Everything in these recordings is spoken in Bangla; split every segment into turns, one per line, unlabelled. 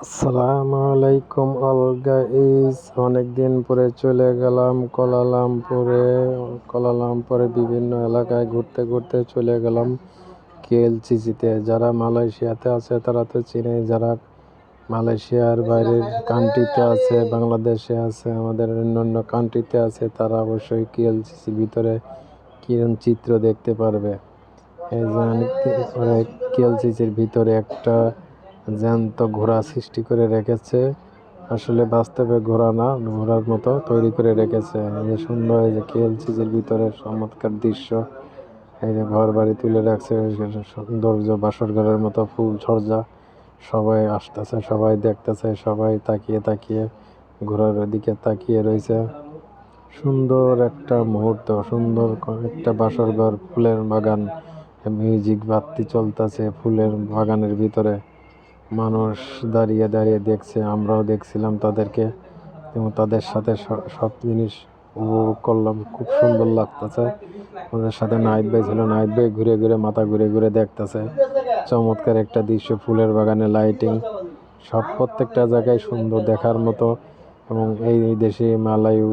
আসসালামু আলাইকুম অল গাইস, অনেকদিন পরে চলে গেলাম কোলালামপুরে বিভিন্ন এলাকায় ঘুরতে ঘুরতে চলে গেলাম কেএলসিসিতে। যারা মালয়েশিয়াতে আছে তারা তো চিনে, যারা মালয়েশিয়ার বাইরের কান্ট্রিতে আছে, বাংলাদেশে আছে, আমাদের অন্যান্য কান্ট্রিতে আছে, তারা অবশ্যই কেএলসিসির ভিতরে কিরণ চিত্র দেখতে পারবে। এই যে অনেকদিন পরে কেএলসিসির ভিতরে একটা জ্যান্ত ঘোড়া সৃষ্টি করে রেখেছে। আসলে বাস্তবে ঘোড়া না, ঘোড়ার মতো তৈরি করে রেখেছে। এই যে সুন্দর, এই যে কেএলসিসির ভিতরে চমৎকার দৃশ্য। এই যে ঘর বাড়ি তুলে রাখছে, সৌন্দর্য, বাসর ঘরের মতো ফুল ঝর্জা। সবাই আসতেছে, সবাই দেখতেছে, সবাই তাকিয়ে তাকিয়ে ঘোড়ার দিকে তাকিয়ে রয়েছে। সুন্দর একটা মুহূর্ত, সুন্দর একটা বাসর ঘর, ফুলের বাগান, মিউজিক বাজতে চলতেছে ফুলের বাগানের ভিতরে। মানুষ দাঁড়িয়ে দাঁড়িয়ে দেখছে, আমরাও দেখছিলাম তাদেরকে এবং তাদের সাথে সব জিনিস উপভোগ করলাম। খুব সুন্দর লাগতেছে। ওদের সাথে নাহিদ ভাই ছিল, নাহিদ ভাই ঘুরে ঘুরে মাথা ঘুরে ঘুরে দেখতেছে। চমৎকার একটা দৃশ্য, ফুলের বাগানে লাইটিং, সব প্রত্যেকটা জায়গায় সুন্দর দেখার মতো। এবং এই দেশে মালায়ু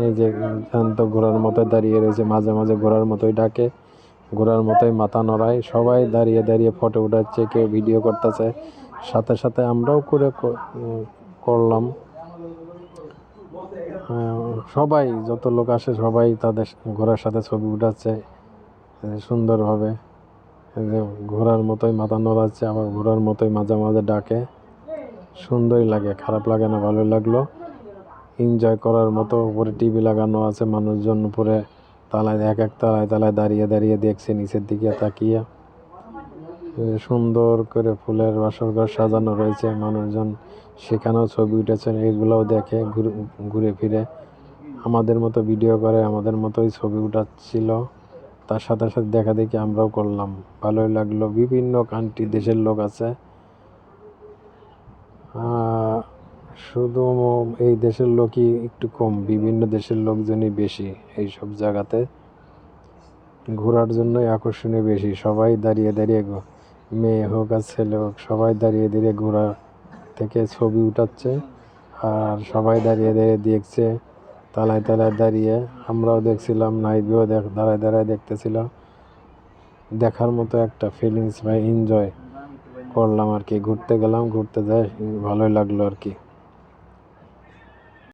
এই যে জ্যান্ত ঘোড়ার মতো দাঁড়িয়ে রয়েছে, মাঝে মাঝে ঘোড়ার মতোই ডাকে, ঘোড়ার মতোই মাথা নড়ায়। সবাই দাঁড়িয়ে দাঁড়িয়ে ফটো উঠাচ্ছে, কেউ ভিডিও করতেছে, সাথে সাথে আমরাও করলাম। সবাই, যত লোক আসে সবাই তাদের ঘোড়ার সাথে ছবি উঠাচ্ছে সুন্দরভাবে। যে ঘোড়ার মতোই মাথা নড়াচ্ছে, আবার ঘোড়ার মতোই মাঝে মাঝে ডাকে। সুন্দরই লাগে, খারাপ লাগে না, ভালোই লাগলো। এনজয় করার মতো। উপরে টিভি লাগানো আছে, মানুষজন উপরে তালায়, এক এক তালায় তালায় দাঁড়িয়ে দাঁড়িয়ে দেখছে নিচের দিকে তাকিয়ে। সুন্দর করে ফুলের বাসরঘর সাজানো রয়েছে, মানুষজন সেখানেও ছবি উঠেছেন, এগুলোও দেখে ঘুরে ফিরে আমাদের মতো ভিডিও করে, আমাদের মতোই ছবি উঠাচ্ছিল। তার সাথে সাথে দেখা দেখি আমরাও করলাম, ভালোই লাগলো। বিভিন্ন কান্ট্রি দেশের লোক আছে, শুধু এই দেশের লোকই একটু কম, বিভিন্ন দেশের লোকজনই বেশি এই সব জায়গাতে। ঘোরার জন্যই আকর্ষণীয় বেশি। সবাই দাঁড়িয়ে দাঁড়িয়ে, মেয়ে হোক আর ছেলে হোক, সবাই দাঁড়িয়ে দাঁড়িয়ে ঘোড়া থেকে ছবি উঠাচ্ছে। আর সবাই দাঁড়িয়ে দাঁড়িয়ে দেখছে, তালায় তালায় দাঁড়িয়ে। আমরাও দেখছিলাম, নাইবেও দাঁড়ায় দাঁড়ায় দেখতেছিল। দেখার মতো একটা ফিলিংস বা এনজয় করলাম আর কি। ঘুরতে গেলাম, ঘুরতে যাই ভালোই লাগলো আর কি।